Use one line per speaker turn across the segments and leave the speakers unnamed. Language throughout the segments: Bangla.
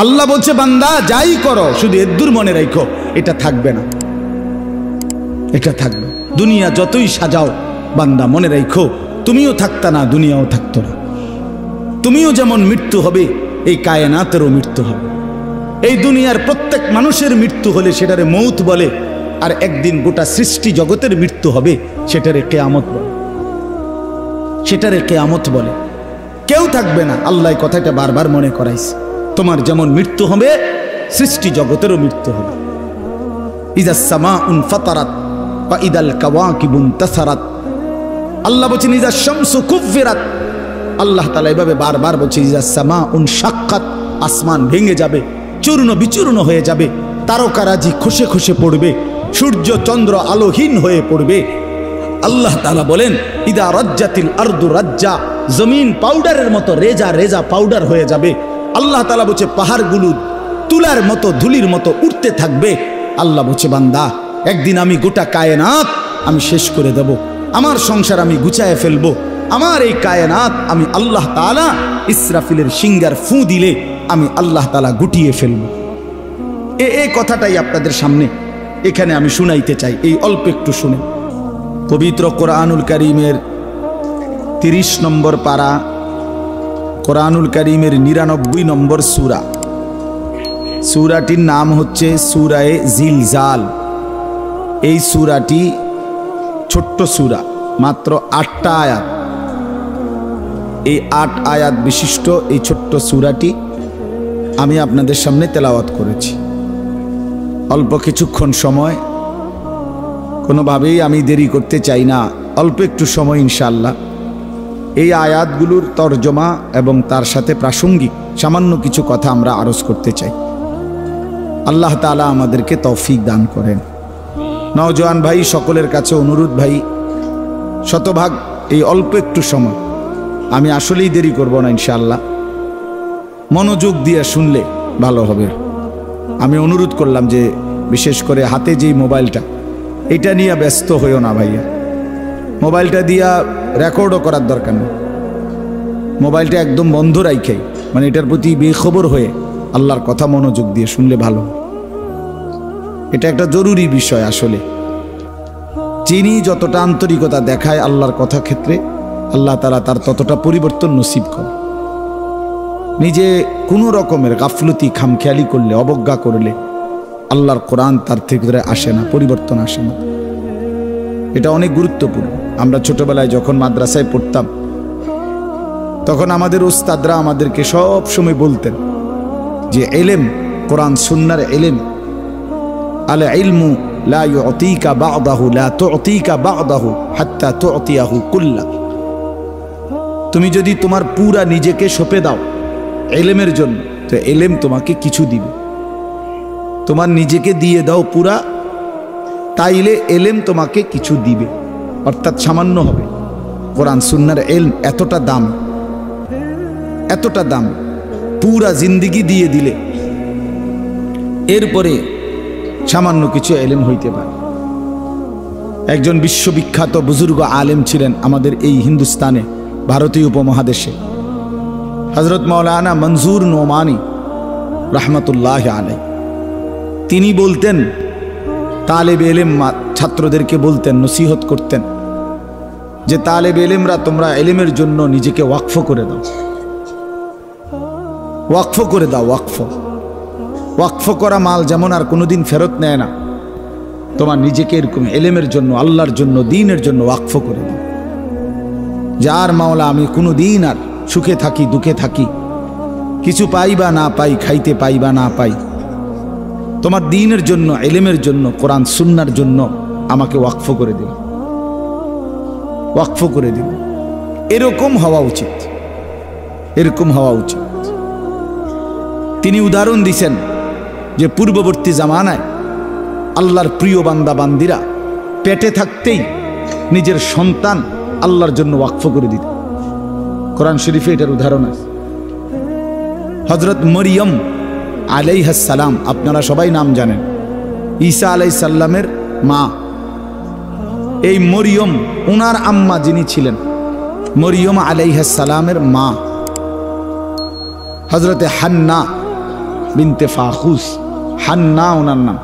আল্লাহ বলছে বান্দা যাই করো শুধু এদ্দুর মনে রাখো, এটা থাকবে না, এটা থাকবে। দুনিয়া যতই সাজাও বান্দা মনে রাখো তুমিও থাকতা না, দুনিয়াও থাকতো না। তুমিও যেমন মৃত্যু হবে, এই কায়নাতেরও মৃত্যু হবে। এই দুনিয়ার প্রত্যেক মানুষের মৃত্যু হলে সেটারে মৌত বলে, আর একদিন গোটা সৃষ্টি জগতের মৃত্যু হবে সেটারে কিয়ামত বলে, সেটারে কিয়ামত বলে। কেউ থাকবে না, আল্লাহ কথাটা বারবার মনে করাইছে। তোমার যেমন মৃত্যু হবে সৃষ্টি জগতেরও মৃত্যু হবে। ইযাস সামাউন ফাতারাত ওয়া ইদাল কাওয়াকিবুন তাসারাত। আল্লাহ বলেন ইযাস শামসু কুফিরাত। আল্লাহ তাআলা এভাবে বারবার বলছে ইযাস সামাউন শাক্কাত, আসমান ভেঙে যাবে, চূর্ণ বিচূর্ণ হয়ে যাবে, তারকারাজি খসে খসে পড়বে, সূর্য চন্দ্র আলোহীন হয়ে পড়বে। আল্লাহ তাআলা বলেন ইদা রাজ্জাতিল আরদু রাজ্জা, জমিন পাউডারের মতো রেজা রেজা পাউডার হয়ে যাবে। আল্লাহ তাআলা বলছে পাহাড়গুলো তুলার মতো ধুলির মতো উঠতে থাকবে। আল্লাহ বলছে বান্দা একদিন আমি গোটা কায়নাত আমি শেষ করে দেব, আমার সংসার আমি গুছায় ফেলবো, আমার এই কায়নাত আমি আল্লাহ তাআলা ইসরাফিলের সিঙ্গার ফু দিলে আমি আল্লাহ তাআলা গুটিয়ে ফেলব। এই কথাটাই আপনাদের সামনে এখানে আমি শুনাইতে চাই, এই অল্প একটু শুনে। পবিত্র কোরআনুল কারীমের 30 নম্বর পারা, কোরআনুল কারীমের 99 নম্বর সূরা। সূরাটির নাম হচ্ছে সূরায়ে জিলজাল। এই সূরাটি ছোট্ট সূরা, মাত্র 8টা আয়াত। এই 8 আয়াত বিশিষ্ট এই ছোট্ট সূরাটি আমি আপনাদের সামনে তেলাওয়াত করেছি। অল্প কিছুক্ষণ সময়, কোনোভাবেই আমি দেরি করতে চাই না, অল্প একটু সময় ইনশাআল্লাহ এই আয়াতগুলোর তরজমা এবং তার সাথে প্রাসঙ্গিক সামান্য কিছু কথা আমরা আরজ করতে চাই। আল্লাহ তাআলা আমাদেরকে তৌফিক দান করেন। নওজোয়ান ভাই সকলের কাছে অনুরোধ ভাই, শতভাগ এই অল্প একটু সময়, আমি আসলেই দেরি করব না ইনশাআল্লাহ, মনোযোগ দিয়ে শুনলে ভালো হবে। আমি অনুরোধ করলাম যে বিশেষ করে হাতে যেই মোবাইলটা, এটা নিয়ে ব্যস্ত হইও না ভাইয়া। মোবাইলটা দিয়া রেকর্ডও করার দরকার নেই, মোবাইলটা একদম বন্ধ রাইখাই, মানে এটার প্রতি বেখবর হয়ে আল্লাহর কথা মনোযোগ দিয়ে শুনলে ভালো। এটা একটা জরুরি বিষয়। আসলে যিনি যতটা আন্তরিকতা দেখায় আল্লাহর কথা ক্ষেত্রে, আল্লাহ তাআলা তার ততটা পরিবর্তন নসিব করে। নিজে কোনো রকমের গাফলতি খামখেয়ালি করলে, অবজ্ঞা করলে আল্লাহর কোরআন তার থেকে আসে না, পরিবর্তন আসে না। এটা অনেক গুরুত্বপূর্ণ। আমরা ছোটবেলায় যখন মাদ্রাসায় পড়তাম তখন আমাদের উস্তাদরা আমাদেরকে সব সময় বলতেন যে ইলম, কোরআন সুন্নাহর ইলম, আল ইলমু লা ইউতিকা বা'দাহু লা তুতিকা বা'দাহু হাত্তা তুতিয়াহু কুল্লাহু। তুমি যদি তোমার পুরা নিজেকে সঁপে দাও ইলমের জন্য, তো ইলম তোমাকে কিছু দিবে। তোমার নিজেকে দিয়ে দাও পুরা, তাইলে ইলম তোমাকে কিছু দিবে, অর্থাৎ সামান্য হবে। কোরআন সুন্নাহর ইলম এতটা দাম, এতটা দাম, পুরা জিন্দেগি দিয়ে দিলে এরপরে সামান্য কিছু ইলম হইতে পারে। একজন বিশ্ববিখ্যাত বুজুর্গ আলেম ছিলেন আমাদের এই হিন্দুস্তানে, ভারতীয় উপমহাদেশে, হযরত মাওলানা মনজুর নোমানি রাহমাতুল্লাহ আলাইহি। তিনি বলতেন, তালেব ইলম ছাত্রদেরকে বলতেন, নসিহত করতেন যে তালেব ইলমরা তোমরা ইলমের জন্য নিজেকে ওয়াকফ করে দাও, ওয়াকফ করে দাও। ওয়াকফ করা মাল যেমন আর কোনোদিন ফেরত নেয় না, তোমার নিজেকে এরকম ইলমের জন্য, আল্লাহর জন্য, দ্বীনের জন্য ওয়াকফ করে দাও। যার মাওলা আমি কোনো দিন আর সুখে থাকি দুঃখে থাকি, কিছু পাই বা না পাই, খাইতে পাই বা না পাই, তোমার দ্বীনের জন্য, ইলমের জন্য, কোরআন সুন্নাহর জন্য আমাকে ওয়াকফ করে দিন, ওয়াকফ করে দিন। এরকম হওয়া উচিত, এরকম হওয়া উচিত। তিনি উদাহরণ দিছেন যে পূর্ববর্তী জামানায় আল্লাহর প্রিয় বান্দা বান্দিরা পেটে থাকতেই নিজের সন্তান আল্লাহর জন্য ওয়াকফ করে দিত। কোরআন শরীফে এটার উদাহরণ আছে। হযরত মরিয়ম আলাইহিস সালাম, আপনারা সবাই নাম জানেন, ঈসা আলাইহিস সালামের মা। এই মরিয়ম, ওনার আম্মা যিনি ছিলেন, মরিয়ম আলাইহিস সালামের মা হযরতে হান্না বিনতে ফাখুস, হান্না ওনার নাম।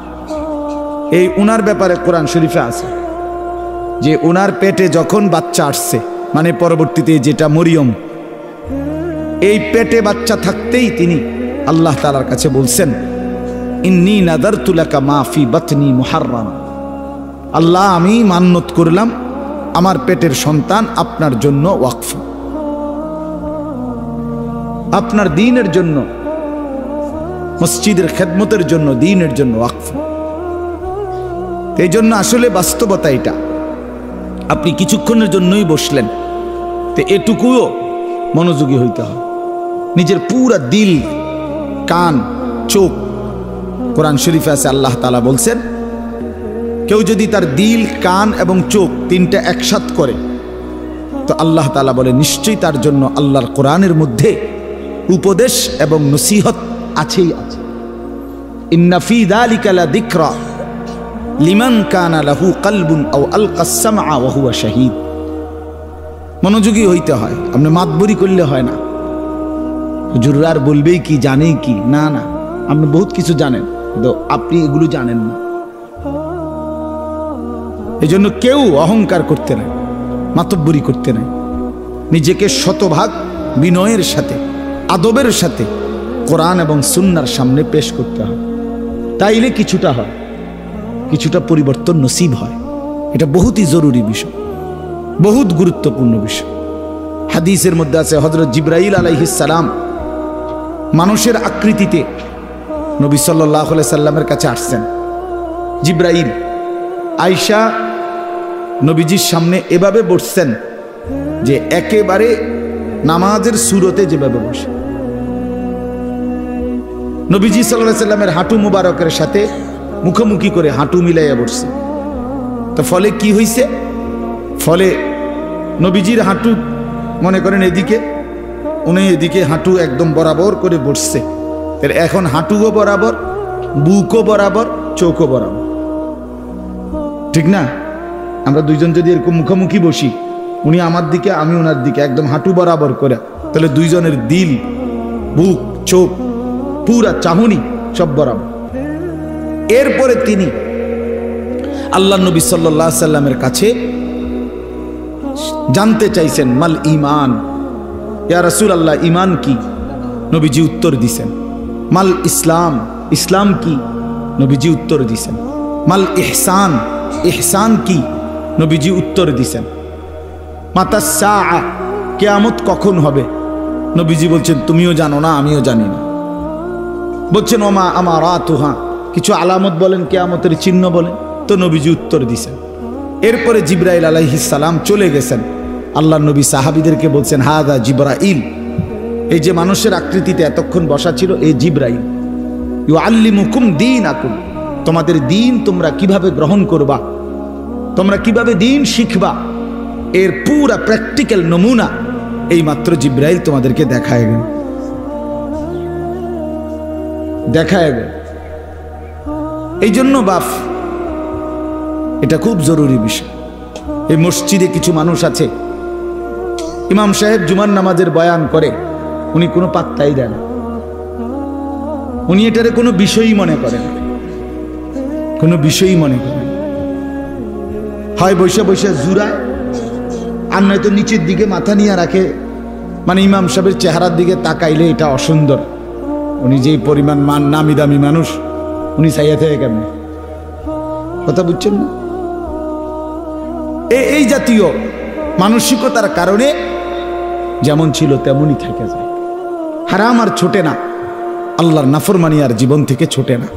এই উনার ব্যাপারে কোরআন শরীফে আছে যে উনার পেটে যখন বাচ্চা আসছে, মানে পরবর্তীতে যেটা মরিয়ম, এই পেটে বাচ্চা থাকতেই তিনি আল্লাহ তাআলার কাছে বলছেন, ইন্নী নাদারতু লাকা মা ফি বাতনি মুহাররাম, আল্লাহ আমি মান্নত করলাম আমার পেটের সন্তান আপনার জন্য ওয়াকফ, আপনার দ্বীনের জন্য, মসজিদের খেদমতের জন্য, দ্বীনের জন্য ওয়াকফ। এই জন্য আসলে বাস্তবতা এটা, আপনি কিছুক্ষণের জন্যই বসলেন, তো এটুকুও মনোযোগী হইতে হয়। নিজের পুরা দিল, কান, চোখ, কোরআন শরীফে আছে আল্লাহ তাআলা বলছেন, কেউ যদি তার দিল, কান এবং চোখ তিনটা একসাথ করে, তো আল্লাহ তাআলা বলে নিশ্চয়ই তার জন্য আল্লাহর কোরআনের মধ্যে উপদেশ এবং নসিহত আছেই আছে। ইন্না ফি যালিকা লাযিকরা লিমান কানা লাহু কলবুন আও আলকাস সামআ ওয়া হুয়া শাহীদ। মনোযোগী হইতে হয়, আপনি মাতবরি করলে হয় না। হুজুররা আর বলবেই কি, জানেই কি, না না, আপনি বহুত কিছু জানেন, কিন্তু আপনি এগুলো জানেন না। এই জন্য কেউ অহংকার করতে নাই, মাতব্বরি করতে নাই, নিজেকে শতভাগ বিনয়ের সাথে, আদবের সাথে কোরআন এবং সুন্নাহর সামনে পেশ করতে হয়। তাইলে কিছুটা হয়, কিছুটা পরিবর্তন নসিব হয়। এটা বহুতই জরুরি বিষয়, বহুত গুরুত্বপূর্ণ বিষয়। হাদিসের মধ্যে আছে হযরত জিবরাইল আলাইহিস সালাম মানুষের আকৃতিতে নবী সাল্লাল্লাহু আলাইহি সাল্লামের কাছে আসছেন। জিবরাইল আয়েশা নবীজির সামনে এভাবে বসছেন যে একেবারে নামাজের সুরতে যেভাবে বসে। নবীজি সাল্লাল্লাহু আলাইহি সাল্লামের হাঁটু মুবারকের সাথে মুখোমুখি করে হাঁটু মিলাইয়া বসছে। তো ফলে কি হইছে? ফলে নবীজির হাঁটু মনে করেন এদিকে, উনি এদিকে হাঁটু একদম বরাবর করে বসছে। এখন হাঁটুও বরাবর, বুকও বরাবর, চোখও বরাবর, ঠিক না? আমরা দুইজন যদি এরকম মুখোমুখি বসি, উনি আমার দিকে, আমি ওনার দিকে, একদম হাঁটু বরাবর করে, তাহলে দুইজনের দিল, বুক, চোখ, পুরা চাহনি সব বরাবর। এরপরে তিনি আল্লাহ নবী সাল্লাল্লাহু আলাইহি সাল্লামের কাছে জানতে চাইছেন, মাল ঈমান, ইয়া রাসূলুল্লাহ ঈমান কি? নবীজি উত্তর দিছেন। মাল ইসলাম, ইসলাম কি? নবীজি উত্তর দিছেন। মাল ইহসান, ইহসান কি? নবীজি উত্তর দিছেন। মাতাস সাআ, কিয়ামত কখন হবে? নবীজি বলছেন তুমিও জানো না, আমিও জানি না। বলছেন ওমা আমারাতুহা, কিছু আলামত বলেন, কিয়ামতের চিহ্ন বলেন। তো নবীজি উত্তর দিছেন। এরপরে জিবরাইল আলাইহিস সালাম চলে গেছেন। আল্লাহর নবী সাহাবীদেরকে বলছেন, হাযা জিবরাইল, এই যে মানুষের আকৃতিতে এতক্ষণ বসা ছিল, এই জিবরাইল। ইউআল্লিমুকুম দীনাকুম, তোমাদের দ্বীন তোমরা কিভাবে গ্রহণ করবা, তোমরা কিভাবে দ্বীন শিখবা, এর পুরা প্র্যাকটিক্যাল নমুনা এই মাত্র জিবরাইল তোমাদেরকে দেখায় গেল, দেখায় গেল। এই জন্য বাপ, এটা খুব জরুরি বিষয়। এই মসজিদে কিছু মানুষ আছে, ইমাম সাহেব জুমার নামাজের বয়ান করে, উনি কোনো পাত্তাই দেন না, উনি এটারে কোনো বিষয়ই মনে করেন, কোনো বিষয়ই মনে করেন। হয় বসে বসে জুরায়, আর নয়তো নিচের দিকে মাথা নিয়ে রাখে, মানে ইমাম সাহেবের চেহারার দিকে তাকাইলে এটা অসুন্দর। উনি যেই পরিমাণ নামি দামি মানুষ, উনি চাইয়া থেকে কেমন, কথা বুঝছেন না? এই জাতীয় মানসিকতার কারণে যেমন ছিল তেমনই থেকে যায়। হারাম আর ছোটে না, আল্লাহর নাফরমানি আর জীবন থেকে ছোটে না,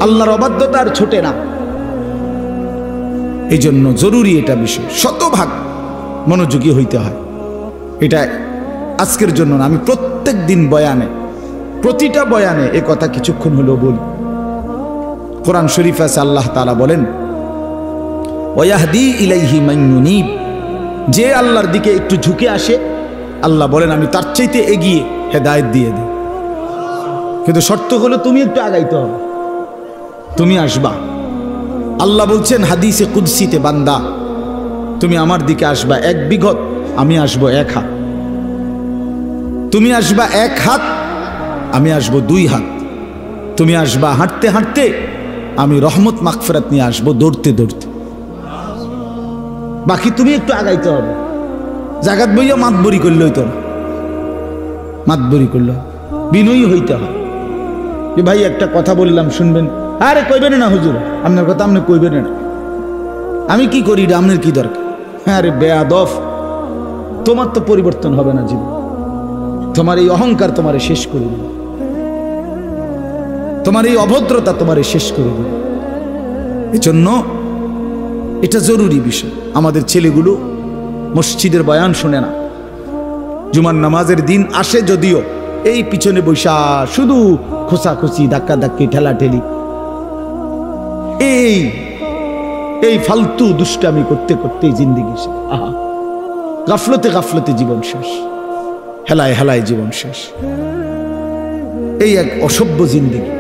আল্লাহর অবাধ্যতা আর ছোটে না। এই জন্য জরুরি এটা বিষয়, শতভাগ মনোযোগী হইতে হয়। এটা আজকের জন্য না, আমি প্রত্যেক দিন বয়ানে, প্রতিটা বয়ানে এ কথা কিছুক্ষণ হলেও বলি। কোরআন শরীফে আছে আল্লাহ তাআলা বলেন, ওয়াহদি ইলাইহি মান ইউনিব, যে আল্লাহর দিকে একটু ঝুঁকে আসে, আল্লাহ বলেন আমি তার চাইতে এগিয়ে হেদায়েত দিয়ে দিই। কিন্তু শর্ত হলো তুমি একটু আগাইতে হবে, তুমি আসবা। আল্লাহ বলছেন হাদিসে কুদসিতে, বান্দা তুমি আমার দিকে আসবা 1 বিঘত, আমি আসবো 1 হাত। তুমি আসবা 1 হাত, আমি আসবো 2 হাত, তুমি আসবা হাঁটতে হাঁটতে, আমি রহমত মাগফিরাত নিয়ে আসবো দৌড়তে দৌড়তে। বাকি তুমি একটু আগাইতে হবে, জাগাত বইয়া মাতবরি করলে হইতো না, মাতবরি করলে বিনয়ী হইতে হয় যে ভাই একটা কথা বললাম শুনবেন, আরে কইবেন না হুজুর, আপনার কথা আপনি কইবেন না, আমি কি করি এটা আপনার কি দরকার? আরে বেয়াদব, তোমার তো পরিবর্তন হবে না জীবন, তোমার এই অহংকার তোমারে শেষ করে দিবে, তোমার এই অভদ্রতা তোমারে শেষ করে দিবে। এজন্য এটা জরুরি বিষয়। আমাদের ছেলেগুলো মসজিদের বয়ান শুনে না, জুমার নামাজের দিন আসে যদিও, এই পিছনে বৈশা শুধু খোসাখুসি, ধাক্কা ধাক্কি, ঠেলা ঠেলি, এই ফালতু দুষ্টামি করতে করতেই জিন্দিগি শেষ। আহা, গাফলতে গাফলতে জীবন শেষ, হেলায় হেলায় জীবন শেষ। এই এক অসভ্য জিন্দিগি,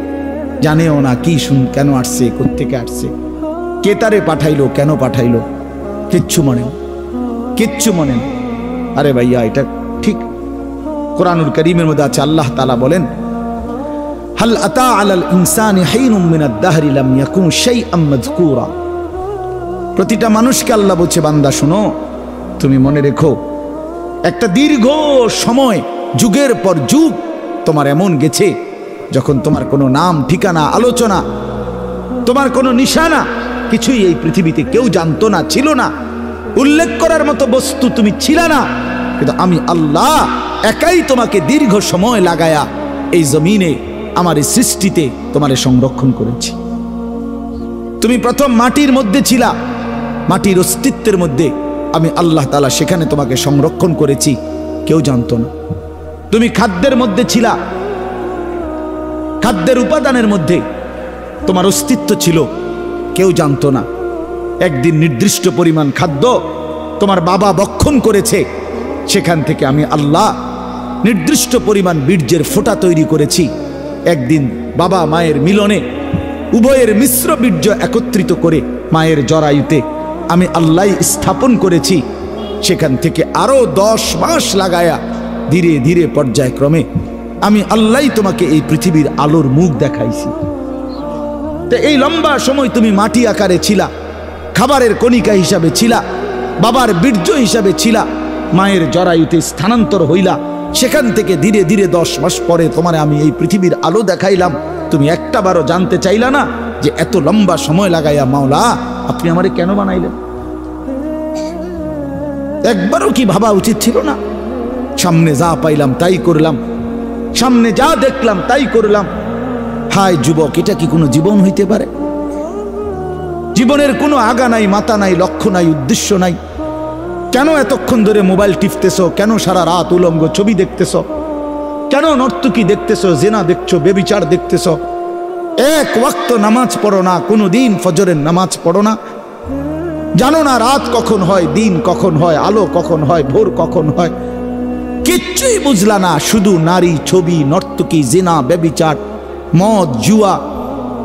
জানেও না কি কেন আসছে, কোত্থেকে আসছে, কে তারে পাঠাইলো, কেন পাঠাইলো, কিচ্ছু মনে না, কিচ্ছু মনে না। আরে ভাইয়া এটা ঠিক কোরআনুল কারীমের মধ্যে আছে, আল্লাহ তাআলা বলেন হাল আতা আলাল ইনসানি হাইনুম মিনাদ দাহরি লাম ইয়াকুন শাইআম মাযকুরা। প্রতিটা মানুষকে আল্লাহ বলছে, বান্দা শোনো, তুমি মনে রেখো একটা দীর্ঘ সময়, যুগের পর যুগ তোমার এমন গেছে যখন তোমার কোনো নাম ঠিকানা, আলোচনা, তোমার কোনো নিশানা কিছুই এই পৃথিবীতে কেউ জানতো না, ছিল না, উল্লেখ করার মতো বস্তু তুমি ছিল না, কিন্তু আমি আল্লাহ একাই তোমাকে দীর্ঘ সময় লাগায়া এই জমিনে আমার এই সৃষ্টিতে তোমারে সংরক্ষণ করেছি। তুমি প্রথম মাটির মধ্যে ছিলা, মাটির অস্তিত্বের মধ্যে আমি আল্লাহ তাআলা সেখানে তোমাকে সংরক্ষণ করেছি, কেউ জানতো না। তুমি খাদ্যের মধ্যে ছিলা, খাদ্যের উপাদানের মধ্যে তোমার অস্তিত্ব ছিল, কেউ জানতো না। একদিন নির্দিষ্ট পরিমাণ খাদ্য তোমার বাবা ভক্ষণ করেছে, সেখান থেকে আমি আল্লাহ নির্দিষ্ট পরিমাণ বীর্যের ফোঁটা তৈরি করেছি। একদিন বাবা মায়ের মিলনে উভয়ের মিশ্র বীর্য একত্রিত করে মায়ের জরায়ুতে আমি আল্লাহ স্থাপন করেছি। সেখান থেকে আরো 10 মাস লাগায়া ধীরে ধীরে পর্যায়ক্রমে আমি আল্লাহ তোমাকে এই পৃথিবীর আলোর মুখ দেখাইছি। তো এই লম্বা সময় তুমি মাটি আকারে ছিলা, খাবারের কণিকা হিসাবে ছিলা, বাবার বীর্য হিসাবে ছিলা, মায়ের জরায়ুতে স্থানান্তর হইলা, সেখান থেকে ধীরে ধীরে 10 মাস পরে তোমার আমি এই পৃথিবীর আলো দেখাইলাম। তুমি একটা বারও জানতে চাইলা না যে এত লম্বা সময় লাগাইয়া মাওলা আপনি আমারে কেন বানাইলেন? একবারও কি ভাবা উচিত ছিল না? সামনে যা পাইলাম তাই করলাম, সামনে যা দেখলাম তাই করলাম। হায় যুবক, এটা কি কোনো জীবন হইতে পারে? জীবনের কোনো আগা নাই, মাথা নাই, লক্ষ্য নাই, উদ্দেশ্য নাই। কেন এতক্ষণ ধরে মোবাইল টিপতেছ? কেন সারা রাত উলঙ্গ ছবি দেখতেছ? কেন নর্তকী দেখতেছ, জেনা দেখছো, বেবিচার দেখতেছ? এক ওয়াক্ত নামাজ পড়ো না, কোনো দিন ফজরের নামাজ পড়ো না, জানো না রাত কখন হয়, দিন কখন হয়, আলো কখন হয়, ভোর কখন হয়, কিচ্ছুই বুঝলা না। শুধু নারী, ছবি, নর্তকী, জেনা, বেবিচার, মদ, জুয়া,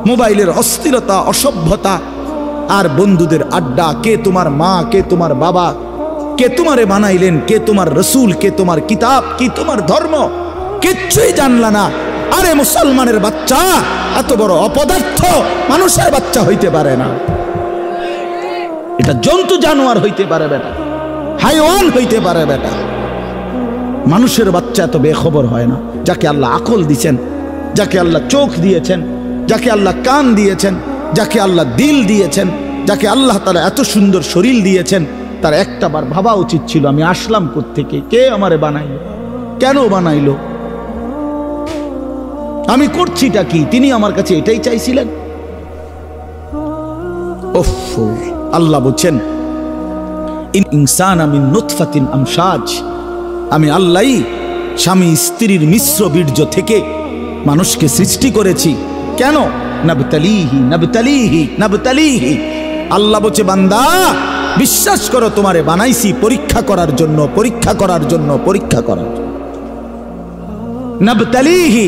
মোবাইলের অস্থিরতা, অসভ্যতা, আর বন্ধুদের আড্ডা। কে তোমার মা, কে তোমার বাবা, কে তোমারে বানাইলেন, কে তোমার রসুল, কে তোমার কিতাব, কি তোমার ধর্ম, কিচ্ছুই জানলা না। আরে মুসলমানের বাচ্চা এত বড় অপদার্থ মানুষের বাচ্চা হইতে পারে না। এটা জন্তু জানোয়ার হইতে পারে বেটা, হাইওয়ান হইতে পারে বেটা। মানুষের বাচ্চা এত বেখবর হয় না। যাকে আল্লাহ আকল দিয়েছেন, যাকে আল্লাহ চোখ দিয়েছেন, যাকে আল্লাহ কান দিয়েছেন, যাকে আল্লাহ দিল দিয়েছেন, যাকে আল্লাহ তাআলা এত সুন্দর শরীর দিয়েছেন, তার একটা বার ভাবা উচিত ছিল আমি আসলাম কোত্থেকে, কে আমারে বানাইলো, কেন বানাইলো, আমি করছিটা কি? তিনি আমার কাছে এটাই চাইছিলেন। ওফ, আল্লাহ বলছেন ইনসানা মিন নুতফাতিন আমশাজ, আমি আল্লাহই স্বামী স্ত্রীর মিশ্র বীর্য থেকে মানুষকে সৃষ্টি করেছি। কেন? নাবতালিহি নাবতালিহি নাবতালিহি। আল্লাহ বলছে বান্দা বিশ্বাস করো, তোমারে বানাইছি পরীক্ষা করার জন্য, পরীক্ষা করার জন্য, পরীক্ষা করার জন্য। নাবতালিহি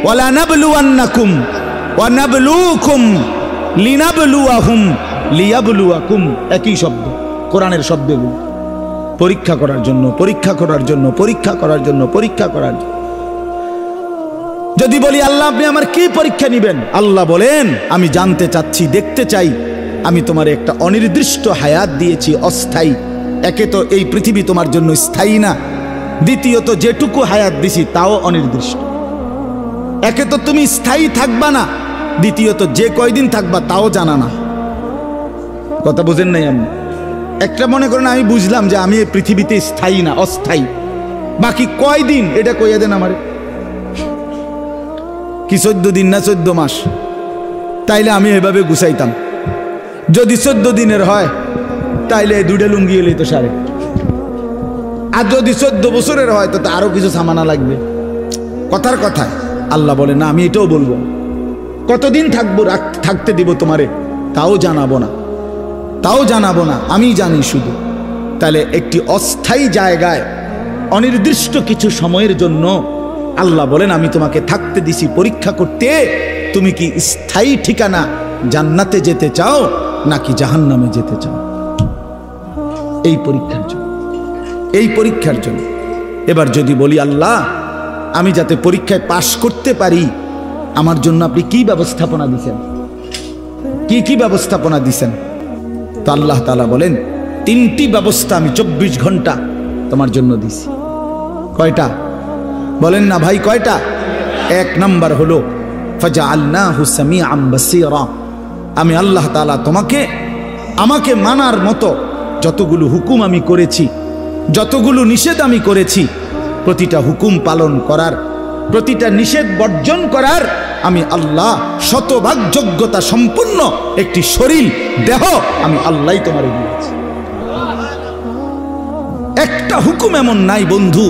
ওয়ালা নাবলুয়ান্নাকুম ওয়া নাবলুকুম লিনাবলুয়াহুম লিয়াবলুয়াকুম, একই শব্দ, কোরআনের শব্দগুলো। পরীক্ষা করার জন্য, পরীক্ষা করার জন্য, পরীক্ষা করার জন্য, পরীক্ষা করার জন্য। যদি বলি আল্লাহ আপনি আমার কি পরীক্ষা নিবেন, আল্লাহ বলেন আমি জানতে চাচ্ছি, দেখতে চাই আমি তোমার একটা অনির্দিষ্ট হায়াত দিয়েছি, অস্থায়ী। একে তো এই পৃথিবী তোমার জন্য স্থায়ী না, দ্বিতীয়ত যেটুকু হায়াত দিছি তাও অনির্দিষ্ট। একে তো তুমি স্থায়ী থাকবা না, দ্বিতীয়ত যে কয়দিন থাকবা তাও জানা না। কথা বুঝেন নাই আপনি? একটা মনে করেন আমি বুঝলাম যে আমি এই পৃথিবীতে স্থায়ী না, অস্থায়ী, বাকি কয়দিন এটা কইয়া দেন আমারে। কি 14 দিন না 14 মাস? তাইলে আমি এভাবে গুছাইতাম। যদি 14 দিনের হয় তাইলে এই দুইটা লুঙ্গি এলেই তো সারে। আর যদি 14 বছরের হয় তো আরো কিছু সামানা লাগবে। কথার কথা আল্লাহ বলে না, আমি এটাও বলবো। কতদিন থাকবো, থাকতে দিব তোমারে তাও জানাবো না, তাও জানাবো না, আমি জানি শুধু। তাহলে একটি অস্থায়ী জায়গায় অনির্দিষ্ট কিছু সময়ের জন্য আল্লাহ বলেন আমি তোমাকে থাকতে দিছি পরীক্ষা করতে, তুমি কি স্থায়ী ঠিকানা জান্নাতে যেতে চাও নাকি জাহান্নামে যেতে চাও? এই পরীক্ষার জন্য, এই পরীক্ষার জন্য। এবার যদি বলি আল্লাহ আমি যাতে পরীক্ষায় পাশ করতে পারি, আমার জন্য আপনি কি ব্যবস্থাপনা দিছেন, কি কি ব্যবস্থাপনা দিছেন? তো আল্লাহ তাআলা বলেন 3টি ব্যবস্থা আমি 24 ঘন্টা তোমার জন্য দিছি। কয়টা বলেন না ভাই, কয়টা? 1 নাম্বার হলো ফাজআলনাহু সামিআন বাসীরা। আমি আল্লাহ তাআলা তোমাকে আমাকে মানার মতো যতগুলো হুকুম আমি করেছি, যতগুলো নিষেধ আমি করেছি, প্রতিটা হুকুম পালন করার, প্রতিটা নিষেধ বর্জন করার আমি আল্লাহ শতভাগ যোগ্যতা সম্পন্ন একটি শরীর, দেহ আমি আল্লাহই তোমারে দিয়েছি। একটা হুকুম এমন নাই বন্ধু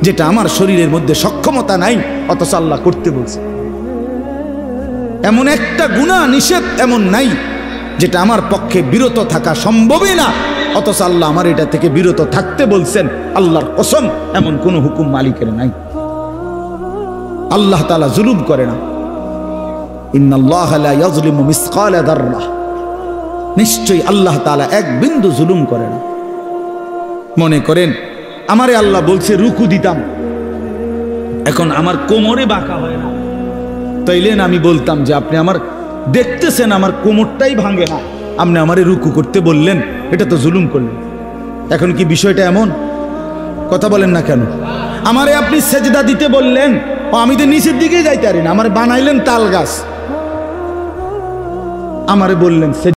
যেটা আমার শরীরের মধ্যে সক্ষমতা নাই, অথচ আল্লাহ করতে বলছে। এমন একটা গুনাহ নিষেধ এমন নাই যেটা আমার পক্ষে বিরত থাকা সম্ভবই না, অথচ আল্লাহ আমার এটা থেকে বিরত থাকতে বলছেন। আল্লাহর কসম এমন কোন হুকুম মালিকের নাই। আল্লাহ তাআলা জুলুম করে না। ইন্নাল্লাহা লা ইয়াজলিমু মিসকালা যাররাহ। নিশ্চয়ই আল্লাহ তাআলা এক বিন্দু জুলুম করে না। মনে করেন আমারে আল্লাহ বলছে রুকু দিতাম, এখন আমার কোমরে বাঁকা হয় না, তাইলে আমি বলতাম যে আপনি আমার দেখতেছেন আমার কোমরটাই ভাঙে না, আপনি আমারে রুকু করতে বললেন, এটা তো জুলুম করলেন। এখন কি বিষয়টা এমন? কথা বলেন না কেন? আমারে আপনি সেজদা দিতে বললেন, ও আমি তো নিচের দিকে যাইতে পারি না, আমারে বানাইলেন তাল গাছ, আমারে বললেন